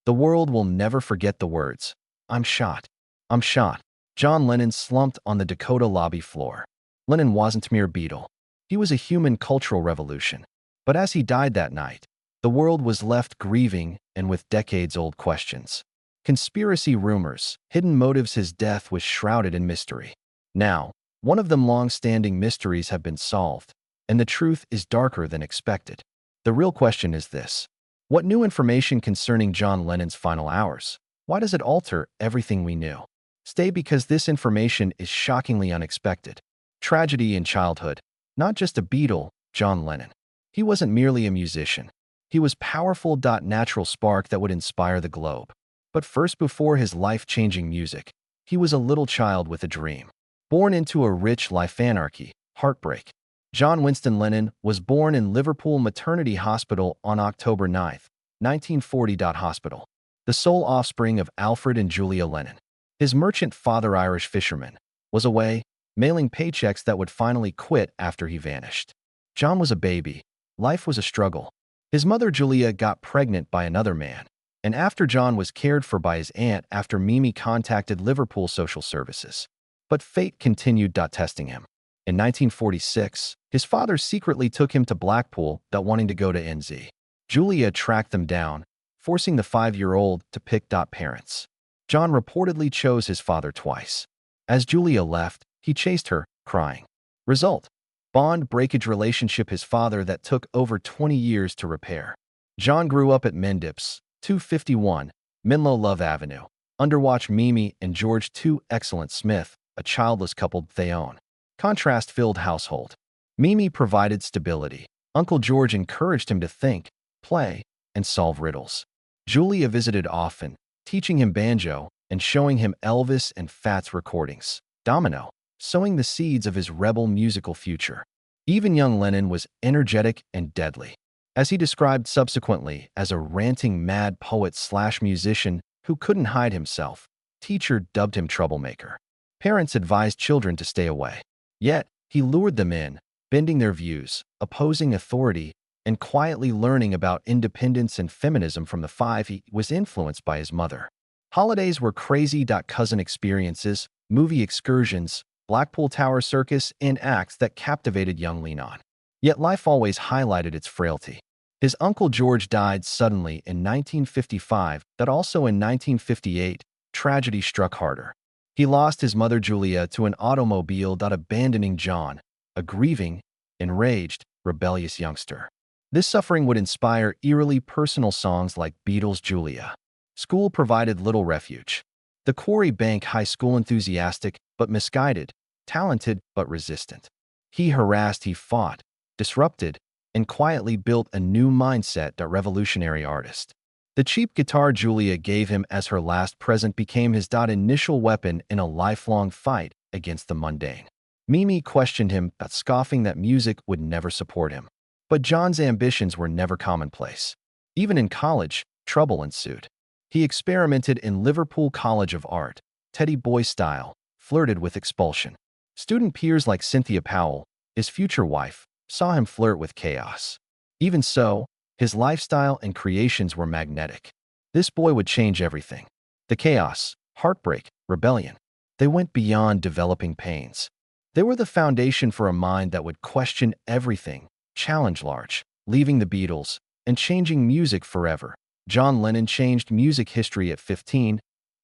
The world will never forget the words, "I'm shot. I'm shot." John Lennon slumped on the Dakota lobby floor. Lennon wasn't mere Beatle. He was a human cultural revolution. But as he died that night, the world was left grieving and with decades-old questions. Conspiracy rumors, hidden motives. His death was shrouded in mystery. Now, one of them long-standing mysteries have been solved, and the truth is darker than expected. The real question is this: what new information concerning John Lennon's final hours? Why does it alter everything we knew? Stay, because this information is shockingly unexpected. Tragedy in childhood. Not just a Beatle, John Lennon. He wasn't merely a musician. He was powerful. Natural spark that would inspire the globe. But first, before his life-changing music, he was a little child with a dream. Born into a rich life, anarchy, heartbreak. John Winston Lennon was born in Liverpool Maternity Hospital on October 9, 1940. Hospital. The sole offspring of Alfred and Julia Lennon. His merchant father, Irish fisherman, was away, mailing paychecks that would finally quit after he vanished. John was a baby. Life was a struggle. His mother, Julia, got pregnant by another man, and after John was cared for by his aunt after Mimi contacted Liverpool Social Services. But fate continued testing him. In 1946, his father secretly took him to Blackpool, wanting to go to NZ. Julia tracked them down, forcing the 5-year-old to pick parents. John reportedly chose his father twice. As Julia left, he chased her, crying. Result: bond breakage relationship. His father that took over 20 years to repair. John grew up at Mendips, 251, Menlo Love Avenue. Underwatch Mimi and George, two excellent Smith, a childless couple. They own. Contrast-filled household. Mimi provided stability. Uncle George encouraged him to think, play, and solve riddles. Julia visited often, teaching him banjo and showing him Elvis and Fats recordings. Domino, sowing the seeds of his rebel musical future. Even young Lennon was energetic and deadly, as he described subsequently as a ranting mad poet/musician who couldn't hide himself. Teacher dubbed him troublemaker. Parents advised children to stay away. Yet, he lured them in, bending their views, opposing authority, and quietly learning about independence and feminism from the 5. He was influenced by his mother. Holidays were crazy. Cousin experiences, movie excursions, Blackpool Tower Circus, and acts that captivated young Lennon. Yet life always highlighted its frailty. His uncle George died suddenly in 1955. Also in 1958, tragedy struck harder. He lost his mother Julia to an automobile, abandoning John, a grieving, enraged, rebellious youngster. This suffering would inspire eerily personal songs like Beatles' Julia. School provided little refuge. The Quarry Bank High School, enthusiastic but misguided, talented but resistant. He harassed, he fought, disrupted, and quietly built a new mindset. Revolutionary artist. The cheap guitar Julia gave him as her last present became his initial weapon in a lifelong fight against the mundane. Mimi questioned him, scoffing that music would never support him. But John's ambitions were never commonplace. Even in college, trouble ensued. He experimented in Liverpool College of Art, Teddy Boy style, flirted with expulsion. Student peers like Cynthia Powell, his future wife, saw him flirt with chaos. Even so, his lifestyle and creations were magnetic. This boy would change everything. The chaos, heartbreak, rebellion. They went beyond developing pains. They were the foundation for a mind that would question everything, challenge large, leaving the Beatles, and changing music forever. John Lennon changed music history at 15.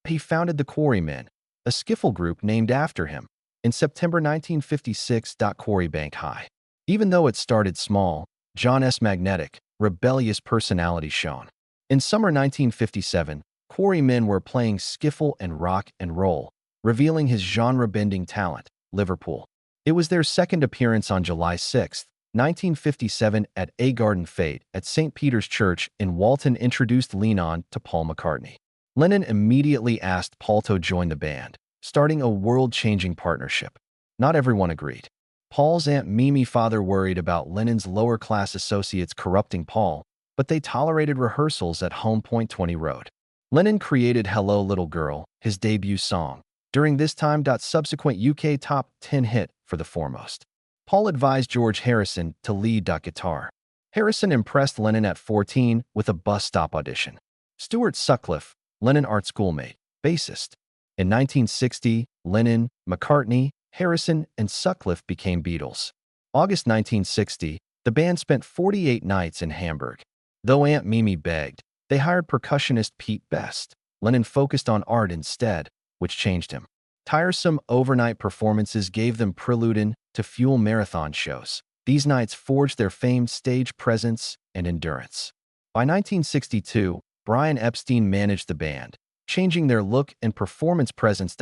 He founded the Quarrymen, a skiffle group named after him, in September 1956. Quarry Bank High. Even though it started small, John's magnetic, rebellious personality shone. In summer 1957, Quarrymen were playing skiffle and rock and roll, revealing his genre-bending talent. Liverpool. It was their second appearance on July 6, 1957 at A Garden Fete at St. Peter's Church in Walton introduced Lennon to Paul McCartney. Lennon immediately asked Paul to join the band, starting a world-changing partnership. Not everyone agreed. Paul's Aunt Mimi father worried about Lennon's lower-class associates corrupting Paul, but they tolerated rehearsals at Home Point 20 Road. Lennon created Hello Little Girl, his debut song, during this time. Subsequent UK top 10 hit for the foremost. Paul advised George Harrison to lead guitar. Harrison impressed Lennon at 14 with a bus stop audition. Stuart Sutcliffe, Lennon art schoolmate, bassist. In 1960, Lennon, McCartney, Harrison, and Sutcliffe became Beatles. August 1960, the band spent 48 nights in Hamburg. Though Aunt Mimi begged, they hired percussionist Pete Best. Lennon focused on art instead, which changed him. Tiresome overnight performances gave them prelude to fuel marathon shows. These nights forged their famed stage presence and endurance. By 1962, Brian Epstein managed the band, changing their look and performance presence,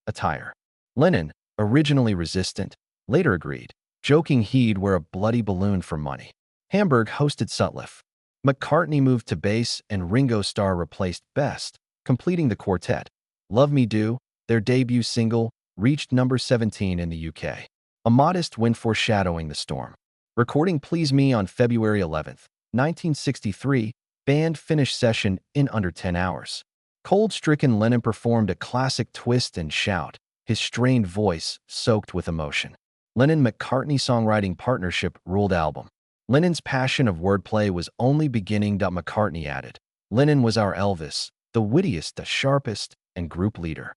attire. Lennon, originally resistant, later agreed, joking he'd wear a bloody balloon for money. Hamburg hosted Sutcliffe. McCartney moved to bass and Ringo Starr replaced Best, completing the quartet. Love Me Do, their debut single, reached number 17 in the UK. A modest win foreshadowing the storm. Recording Please Me on February 11, 1963, band finished session in under 10 hours. Cold-stricken Lennon performed a classic twist and shout, his strained voice soaked with emotion. Lennon-McCartney songwriting partnership ruled album. Lennon's passion of wordplay was only beginning. McCartney added, Lennon was our Elvis, the wittiest, the sharpest, and group leader.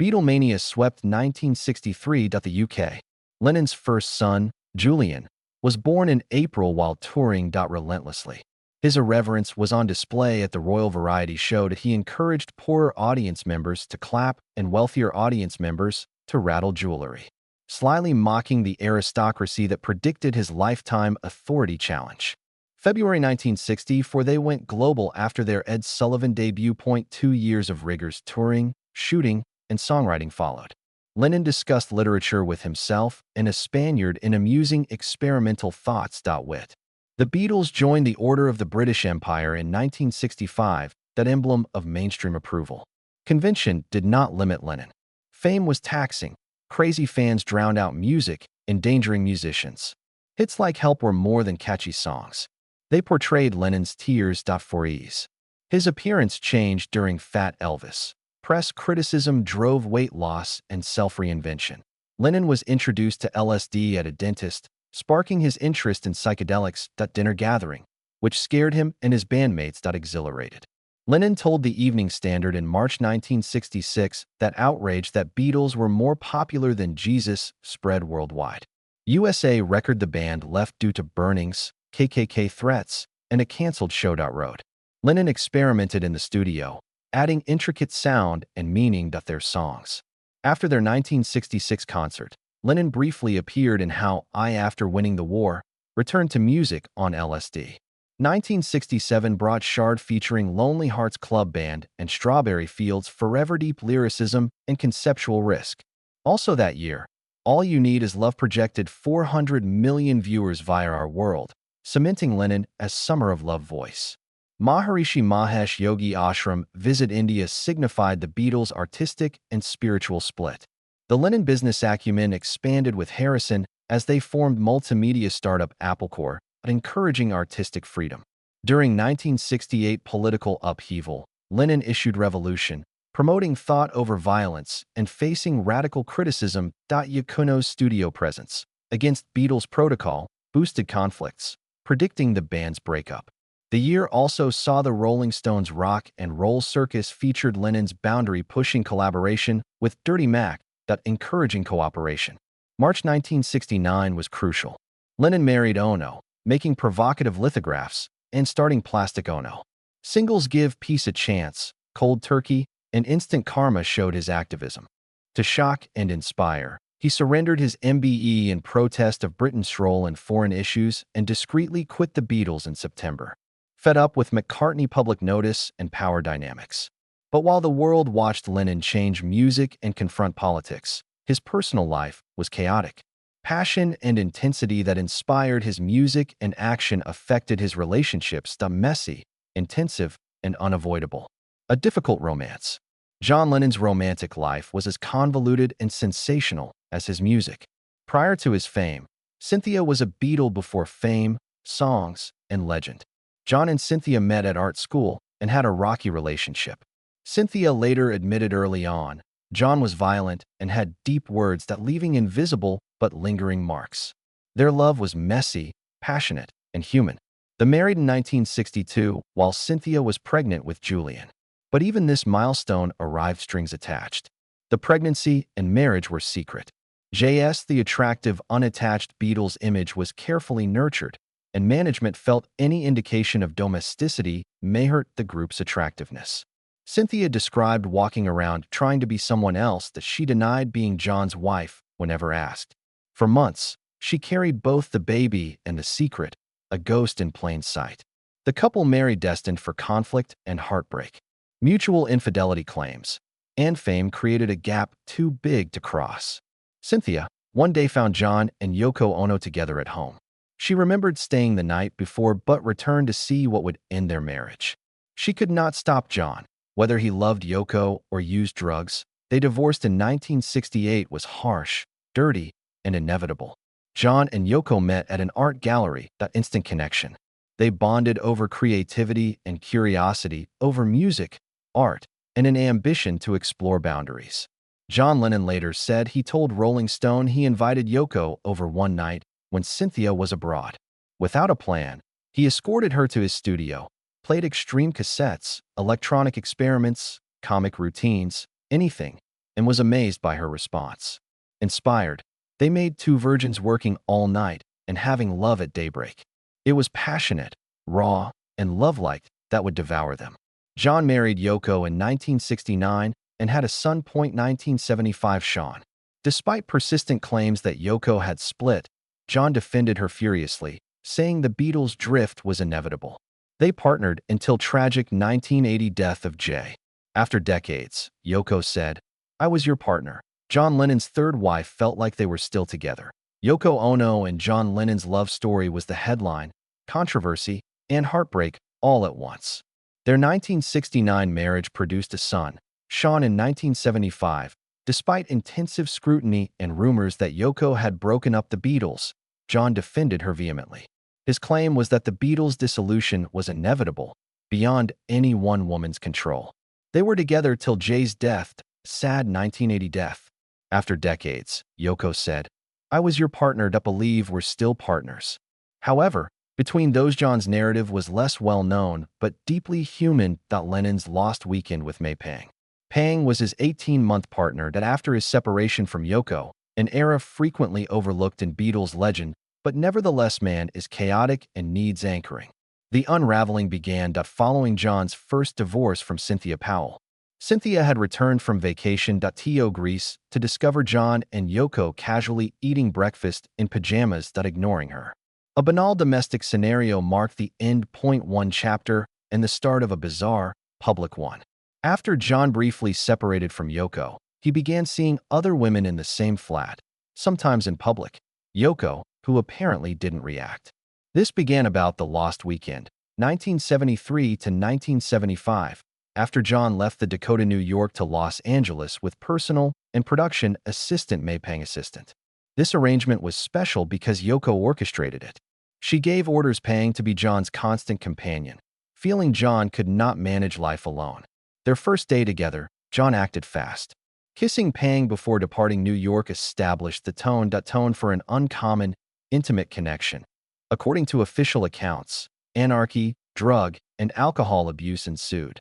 Beatlemania swept 1963. The UK. Lennon's first son, Julian, was born in April while touring. Relentlessly. His irreverence was on display at the Royal Variety Show that he encouraged poorer audience members to clap and wealthier audience members to rattle jewelry, slyly mocking the aristocracy that predicted his lifetime authority challenge. February 1960, for they went global after their Ed Sullivan debut. 2 years of rigorous touring, shooting, and songwriting followed. Lennon discussed literature with himself and a Spaniard in amusing experimental thoughts. Wit. The Beatles joined the Order of the British Empire in 1965, that emblem of mainstream approval. Convention did not limit Lennon. Fame was taxing. Crazy fans drowned out music, endangering musicians. Hits like Help were more than catchy songs. They portrayed Lennon's tears. For ease. His appearance changed during Fat Elvis. Press criticism drove weight loss and self-reinvention. Lennon was introduced to LSD at a dentist, sparking his interest in psychedelics. Dinner gathering, which scared him and his bandmates. Exhilarated. Lennon told the Evening Standard in March 1966 that outrage that Beatles were more popular than Jesus spread worldwide. USA Record the band left due to burnings, KKK threats, and a canceled show. Road. Lennon experimented in the studio, adding intricate sound and meaning to their songs. After their 1966 concert, Lennon briefly appeared in How I After Winning the War, returned to music on LSD. 1967 brought Shard featuring Lonely Hearts Club Band and Strawberry Fields' forever deep lyricism and conceptual risk. Also that year, All You Need Is Love projected 400 million viewers via our world, cementing Lennon as Summer of Love voice. Maharishi Mahesh Yogi Ashram Visit India signified the Beatles' artistic and spiritual split. The Lennon business acumen expanded with Harrison as they formed multimedia startup Applecore, encouraging artistic freedom. During 1968 political upheaval, Lennon issued Revolution, promoting thought over violence and facing radical criticism. Yakuno's studio presence against Beatles' protocol boosted conflicts, predicting the band's breakup. The year also saw the Rolling Stones' Rock and Roll Circus featured Lennon's boundary-pushing collaboration with Dirty Mac, encouraging cooperation. March 1969 was crucial. Lennon married Ono, making provocative lithographs, and starting Plastic Ono. Singles Give Peace a Chance, Cold Turkey, and Instant Karma showed his activism. To shock and inspire, he surrendered his MBE in protest of Britain's role in foreign issues and discreetly quit the Beatles in September. Fed up with McCartney public notice and power dynamics. But while the world watched Lennon change music and confront politics, his personal life was chaotic. Passion and intensity that inspired his music and action affected his relationships. Messy, intensive, and unavoidable. A difficult romance. John Lennon's romantic life was as convoluted and sensational as his music. Prior to his fame, Cynthia was a Beatle before fame, songs, and legend. John and Cynthia met at art school and had a rocky relationship. Cynthia later admitted early on, John was violent and had deep words leaving invisible but lingering marks. Their love was messy, passionate, and human. They married in 1962 while Cynthia was pregnant with Julian. But even this milestone arrived strings attached. The pregnancy and marriage were secret. The attractive, unattached Beatles image was carefully nurtured, and management felt any indication of domesticity may hurt the group's attractiveness. Cynthia described walking around trying to be someone else that she denied being John's wife whenever asked. For months, she carried both the baby and the secret, a ghost in plain sight. The couple married destined for conflict and heartbreak. Mutual infidelity claims and fame created a gap too big to cross. Cynthia one day found John and Yoko Ono together at home. She remembered staying the night before but returned to see what would end their marriage. She could not stop John, whether he loved Yoko or used drugs. They divorced in 1968 was harsh, dirty, and inevitable. John and Yoko met at an art gallery, that instant connection. They bonded over creativity and curiosity, over music, art, and an ambition to explore boundaries. John Lennon later said he told Rolling Stone he invited Yoko over one night when Cynthia was abroad. Without a plan, he escorted her to his studio, played extreme cassettes, electronic experiments, comic routines, anything, and was amazed by her response. Inspired, they made two virgins working all night and having love at daybreak. It was passionate, raw, and love-like that would devour them. John married Yoko in 1969 and had a son. 1975 Sean. Despite persistent claims that Yoko had split, John defended her furiously, saying the Beatles' drift was inevitable. They partnered until tragic 1980 death of Jay. After decades, Yoko said, "I was your partner." John Lennon's third wife felt like they were still together. Yoko Ono and John Lennon's love story was the headline, controversy, and heartbreak all at once. Their 1969 marriage produced a son, Sean, in 1975. Despite intensive scrutiny and rumors that Yoko had broken up the Beatles, John defended her vehemently. His claim was that the Beatles' dissolution was inevitable, beyond any one woman's control. They were together till Jay's death, sad 1980 death. After decades, Yoko said, "I was your partner to believe we're still partners." However, between those, John's narrative was less well-known but deeply human. Lennon's lost weekend with May Pang. Pang was his 18-month partner that after his separation from Yoko, an era frequently overlooked in Beatles legend, but nevertheless man is chaotic and needs anchoring. The unraveling began following John's first divorce from Cynthia Powell. Cynthia had returned from vacation to Greece to discover John and Yoko casually eating breakfast in pajamas ignoring her. A banal domestic scenario marked the end. One chapter and the start of a bizarre, public one. After John briefly separated from Yoko, he began seeing other women in the same flat, sometimes in public. Yoko, who apparently didn't react. This began about the lost weekend, 1973 to 1975, after John left the Dakota, New York to Los Angeles with personal and production assistant May Pang assistant. This arrangement was special because Yoko orchestrated it. She gave orders Pang to be John's constant companion, feeling John could not manage life alone. Their first day together, John acted fast. Kissing Pang before departing New York established the tone for an uncommon, intimate connection. According to official accounts, anarchy, drug, and alcohol abuse ensued.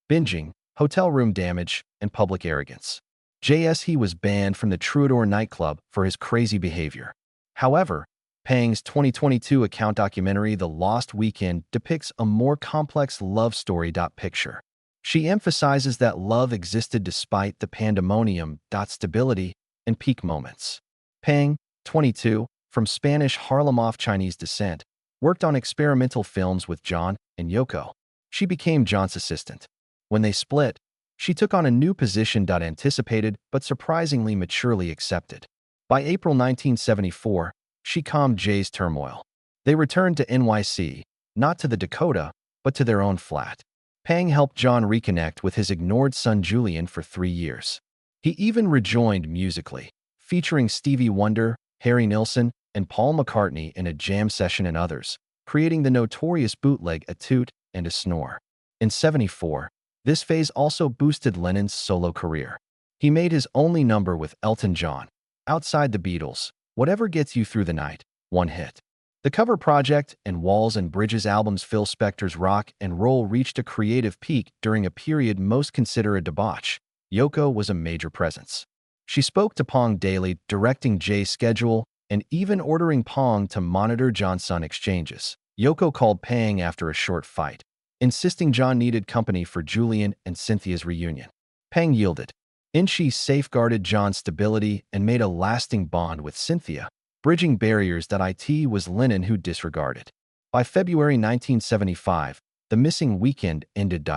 Binging, hotel room damage, and public arrogance. He was banned from the Troubadour nightclub for his crazy behavior. However, Pang's 2022 account documentary The Lost Weekend depicts a more complex love story. Picture. She emphasizes that love existed despite the pandemonium. Stability and peak moments. Pang, 22, from Spanish Harlem of Chinese descent, worked on experimental films with John and Yoko. She became John's assistant. When they split, she took on a new position. Anticipated but surprisingly maturely accepted. By April 1974, she calmed Jay's turmoil. They returned to NYC, not to the Dakota, but to their own flat. Pang helped John reconnect with his ignored son Julian for 3 years. He even rejoined musically, featuring Stevie Wonder, Harry Nilsson, and Paul McCartney in a jam session and others, creating the notorious bootleg A Toot and a Snore. In '74, this phase also boosted Lennon's solo career. He made his only number with Elton John, outside the Beatles, Whatever Gets You Through the Night, one hit. The cover project and Walls and Bridges albums Phil Spector's rock and roll reached a creative peak during a period most consider a debauch. Yoko was a major presence. She spoke to Pong daily, directing Jay's schedule and even ordering Pong to monitor John's Sun exchanges. Yoko called Pang after a short fight, insisting John needed company for Julian and Cynthia's reunion. Pang yielded. She safeguarded John's stability and made a lasting bond with Cynthia, bridging barriers that it was Lennon who disregarded. By February 1975, the missing weekend ended.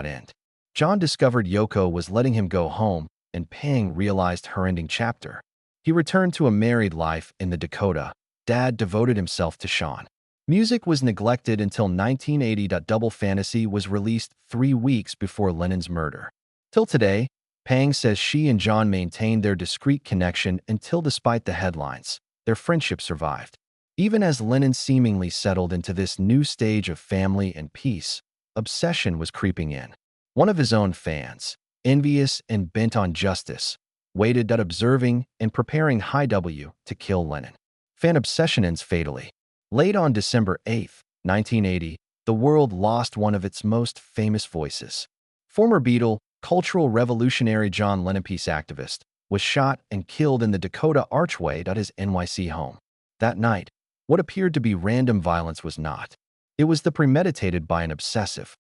John discovered Yoko was letting him go home, and Pang realized her ending chapter. He returned to a married life in the Dakota. Dad devoted himself to Sean. Music was neglected until 1980. Double Fantasy was released 3 weeks before Lennon's murder. Till today, Pang says she and John maintained their discreet connection until, despite the headlines, their friendship survived. Even as Lennon seemingly settled into this new stage of family and peace, obsession was creeping in. One of his own fans, envious and bent on justice, waited observing and preparing High W to kill Lennon. Fan obsession ends fatally. Late on December 8, 1980, the world lost one of its most famous voices. Former Beatle, cultural revolutionary John Lennon, peace activist, was shot and killed in the Dakota Archway at his NYC home. That night, what appeared to be random violence was not. It was the premeditated by an obsessive.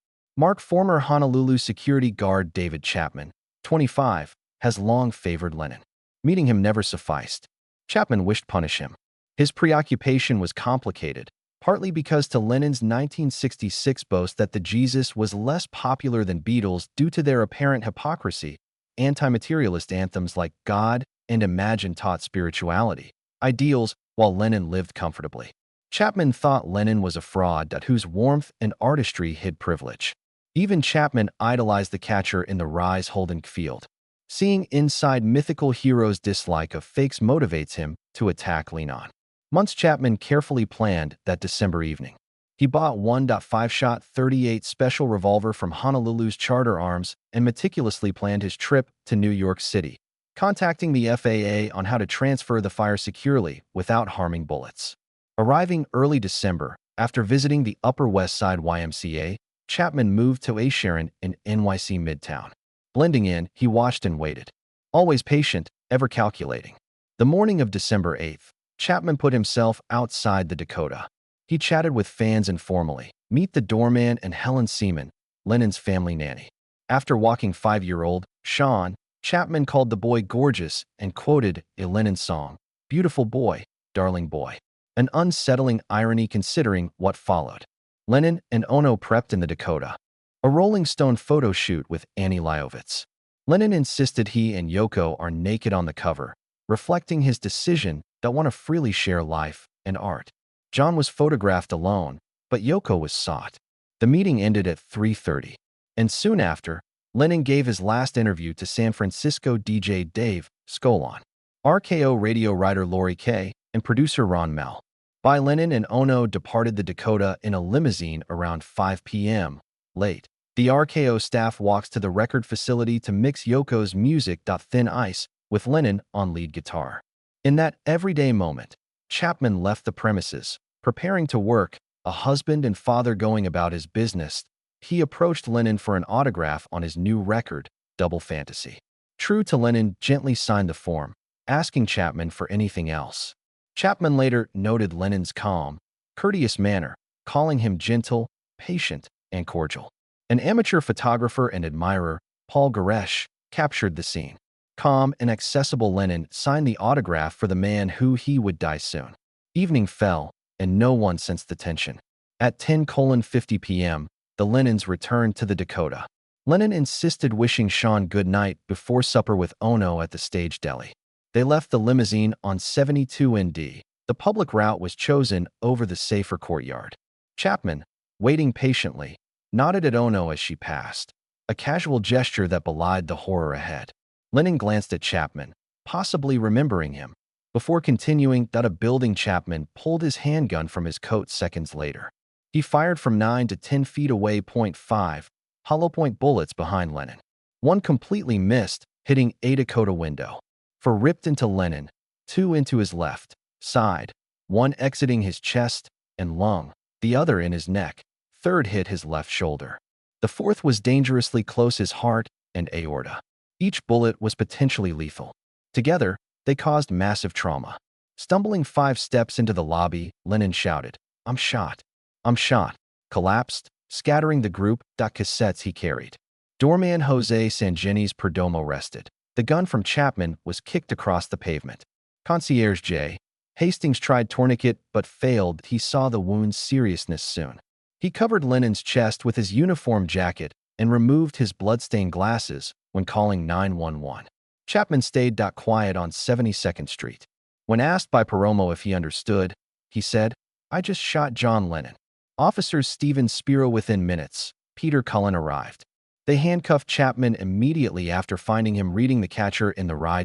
Former Honolulu security guard David Chapman, 25, has long favored Lennon. Meeting him never sufficed. Chapman wished to punish him. His preoccupation was complicated, partly because to Lennon's 1966 boast that the Jesus was less popular than Beatles due to their apparent hypocrisy. Anti-materialist anthems like God and Imagine taught spirituality, ideals, while Lennon lived comfortably. Chapman thought Lennon was a fraud whose warmth and artistry hid privilege. Even Chapman idolized the catcher in the Rise Holden Field. Seeing inside mythical heroes' dislike of fakes motivates him to attack Lennon. Months Chapman carefully planned that December evening. He bought 1.5-shot .38 special revolver from Honolulu's Charter Arms and meticulously planned his trip to New York City, contacting the FAA on how to transfer the fire securely without harming bullets. Arriving early December, after visiting the Upper West Side YMCA, Chapman moved to A. Sharon in NYC Midtown. Blending in, he watched and waited. Always patient, ever calculating. The morning of December 8th, Chapman put himself outside the Dakota. He chatted with fans informally. Meet the doorman and Helen Seaman, Lennon's family nanny. After walking 5-year-old Sean, Chapman called the boy gorgeous and quoted a Lennon song, "Beautiful boy, darling boy." An unsettling irony considering what followed. Lennon and Ono prepped in the Dakota. A Rolling Stone photo shoot with Annie Leibovitz. Lennon insisted he and Yoko are naked on the cover, reflecting his decision to want to freely share life and art. John was photographed alone, but Yoko was sought. The meeting ended at 3:30, and soon after, Lennon gave his last interview to San Francisco DJ Dave Scolon, RKO radio writer Lori Kay, and producer Ron Mel. By Lennon and Ono departed the Dakota in a limousine around 5 p.m. Late, the RKO staff walks to the record facility to mix Yoko's music. Thin Ice with Lennon on lead guitar. In that everyday moment, Chapman left the premises, preparing to work, a husband and father going about his business. He approached Lennon for an autograph on his new record, Double Fantasy. True to Lennon, gently signed the form, asking Chapman for anything else. Chapman later noted Lennon's calm, courteous manner, calling him gentle, patient, and cordial. An amateur photographer and admirer, Paul Goresh, captured the scene. Calm and accessible Lennon signed the autograph for the man who he would die soon. Evening fell, and no one sensed the tension. At 10:50 p.m., the Lennons returned to the Dakota. Lennon insisted wishing Sean good night before supper with Ono at the Stage Deli. They left the limousine on 72 ND. The public route was chosen over the safer courtyard. Chapman, waiting patiently, nodded at Ono as she passed, a casual gesture that belied the horror ahead. Lennon glanced at Chapman, possibly remembering him. Before continuing, a building Chapman pulled his handgun from his coat seconds later. He fired from 9 to 10 feet away. .5 hollow point bullets behind Lennon. One completely missed, hitting a Dakota window. 4 ripped into Lennon, 2 into his left side, 1 exiting his chest, and lung, the other in his neck. Third hit his left shoulder. The fourth was dangerously close his heart and aorta. Each bullet was potentially lethal. Together, they caused massive trauma. Stumbling 5 steps into the lobby, Lennon shouted, "I'm shot. I'm shot," collapsed, scattering the group cassettes he carried. Doorman Jose Sangenis Perdomo rested. The gun from Chapman was kicked across the pavement. Concierge J. Hastings tried tourniquet but failed. He saw the wound's seriousness soon. He covered Lennon's chest with his uniform jacket and removed his blood-stained glasses when calling 911. Chapman stayed quiet on 72nd Street. When asked by Perdomo if he understood, he said, "I just shot John Lennon." Officers Stephen Spiro within minutes. Peter Cullen arrived. They handcuffed Chapman immediately after finding him reading The Catcher in the Rye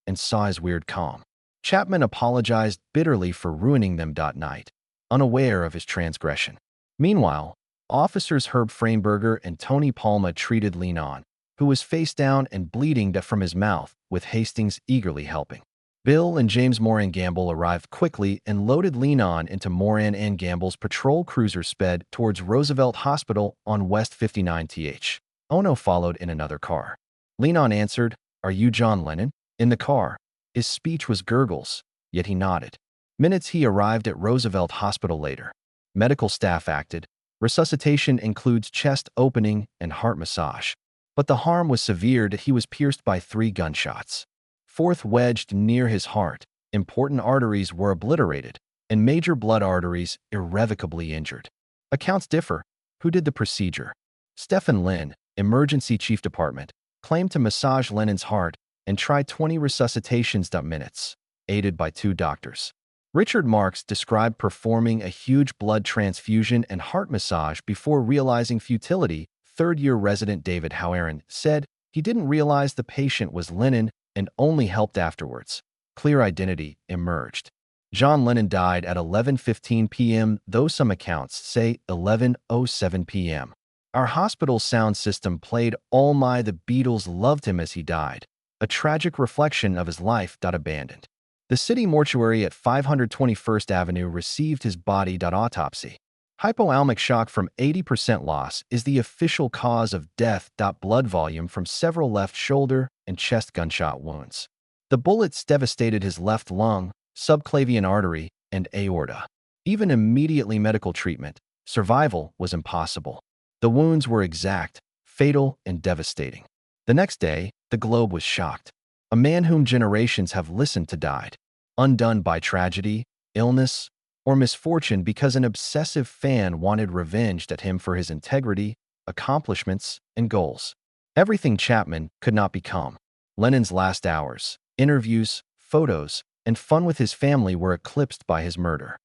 and saw his weird calm. Chapman apologized bitterly for ruining them night, unaware of his transgression. Meanwhile, officers Herb Freinberger and Tony Palma treated Lennon, who was face down and bleeding from his mouth, with Hastings eagerly helping. Bill and James Moran Gamble arrived quickly and loaded Lennon into Moran and Gamble's patrol cruiser sped towards Roosevelt Hospital on West 59th. Ono followed in another car. Lennon answered, "Are you John Lennon?" in the car. His speech was gurgles, yet he nodded. Minutes he arrived at Roosevelt Hospital later. Medical staff acted. Resuscitation includes chest opening and heart massage. But the harm was severe. He was pierced by 3 gunshots. Fourth wedged near his heart. Important arteries were obliterated, and major blood arteries irrevocably injured. Accounts differ. Who did the procedure? Stephen Lynn, Emergency Chief Department, claimed to massage Lennon's heart and try 20 resuscitations minutes, aided by 2 doctors. Richard Marks described performing a huge blood transfusion and heart massage before realizing futility. Third-year resident David Howerin said he didn't realize the patient was Lennon and only helped afterwards. Clear identity emerged. John Lennon died at 11:15 p.m., though some accounts say 11:07 p.m. Our hospital sound system played All My the Beatles Loved Him as he died, a tragic reflection of his life. Abandoned. The city mortuary at 521st Avenue received his body. Autopsy. Hypoalmic shock from 80% loss is the official cause of death. Blood volume from several left shoulder and chest gunshot wounds. The bullets devastated his left lung, subclavian artery, and aorta. Even immediately medical treatment, survival was impossible. The wounds were exact, fatal, and devastating. The next day, the globe was shocked. A man whom generations have listened to died, undone by tragedy, illness, or misfortune because an obsessive fan wanted revenge at him for his integrity, accomplishments, and goals. Everything Chapman could not become. Lennon's last hours, interviews, photos, and fun with his family were eclipsed by his murder.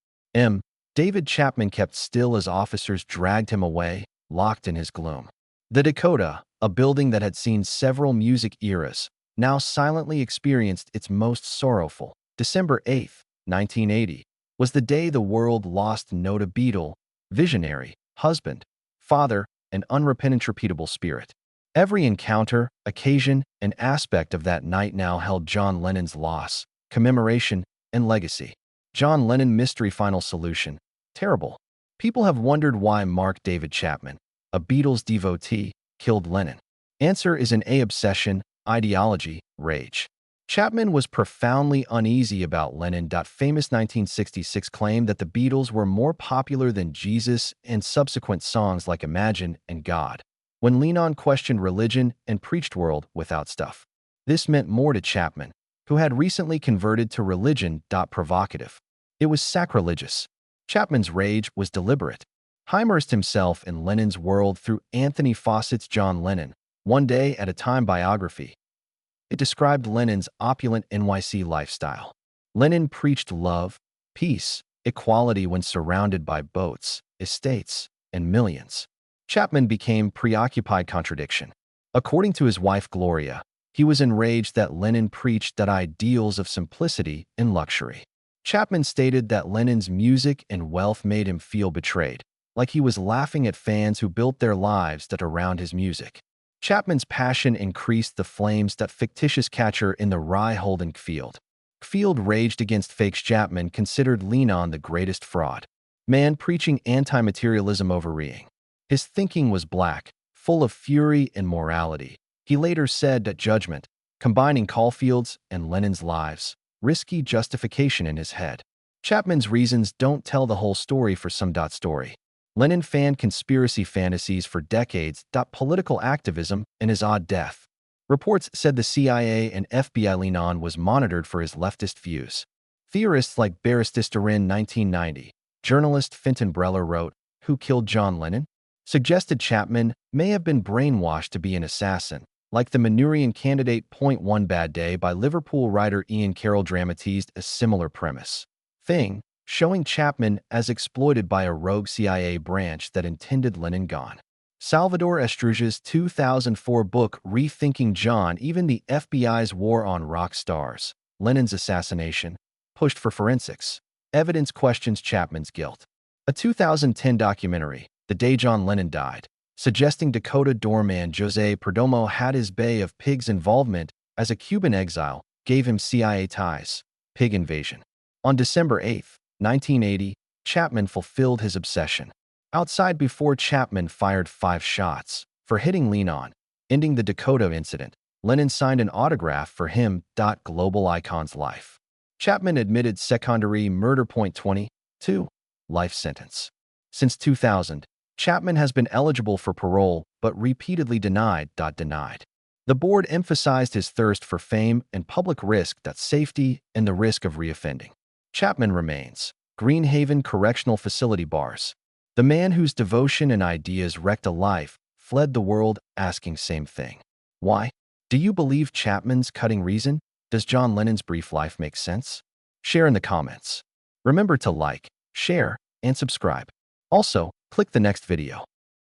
David Chapman kept still as officers dragged him away, locked in his gloom. The Dakota, a building that had seen several music eras, now silently experienced its most sorrowful. December 8, 1980, was the day the world lost Nota Beatle, visionary, husband, father, and unrepentant spirit. Every encounter, occasion, and aspect of that night now held John Lennon's loss, commemoration, and legacy. John Lennon mystery final solution. Terrible. People have wondered why Mark David Chapman, a Beatles devotee, killed Lennon. Answer is an obsession, ideology, rage. Chapman was profoundly uneasy about Lennon. Famous 1966 claim that the Beatles were more popular than Jesus and subsequent songs like Imagine and God. When Lennon questioned religion and preached world without stuff. This meant more to Chapman, who had recently converted to religion. Provocative. It was sacrilegious. Chapman's rage was deliberate. He immersed himself in Lennon's world through Anthony Fawcett's John Lennon, One Day at a Time biography. It described Lennon's opulent NYC lifestyle. Lennon preached love, peace, equality when surrounded by boats, estates, and millions. Chapman became preoccupied contradiction. According to his wife Gloria, he was enraged that Lennon preached ideals of simplicity and luxury. Chapman stated that Lennon's music and wealth made him feel betrayed, like he was laughing at fans who built their lives around his music. Chapman's passion increased the flames. Fictitious catcher in the Rye Holden Field. Field raged against fakes. Chapman considered Lennon the greatest fraud. Man preaching anti-materialism over reading. His thinking was black, full of fury and morality. He later said that judgment, combining Caulfield's and Lennon's lives, risky justification in his head. Chapman's reasons don't tell the whole story for some. Story. Lennon fanned conspiracy fantasies for decades. Political activism and his odd death. Reports said the CIA and FBI Lennon was monitored for his leftist views. Theorists like Barrister in 1990, journalist Fintan Breller wrote, "Who killed John Lennon?" Suggested Chapman may have been brainwashed to be an assassin, like the Manurian candidate. One Bad Day by Liverpool writer Ian Carroll dramatized a similar premise. Showing Chapman as exploited by a rogue CIA branch that intended Lennon gone. Salvador Estruja's 2004 book Rethinking John, even the FBI's war on rock stars, Lennon's assassination, pushed for forensics. Evidence questions Chapman's guilt. A 2010 documentary, The Day John Lennon Died, suggesting Dakota doorman Jose Perdomo had his Bay of Pigs involvement as a Cuban exile, gave him CIA ties. Pig invasion. On December 8, 1980, Chapman fulfilled his obsession. Outside before Chapman fired 5 shots for hitting Lennon, ending the Dakota incident. Lennon signed an autograph for him. Global icon's life. Chapman admitted secondary murder. 22. Life sentence. Since 2000, Chapman has been eligible for parole but repeatedly denied. The board emphasized his thirst for fame and public risk. Safety and the risk of reoffending. Chapman remains. Greenhaven Correctional Facility bars. The man whose devotion and ideas wrecked a life fled the world asking same thing. Why? Do you believe Chapman's cutting reason? Does John Lennon's brief life make sense? Share in the comments. Remember to like, share, and subscribe. Also, click the next video.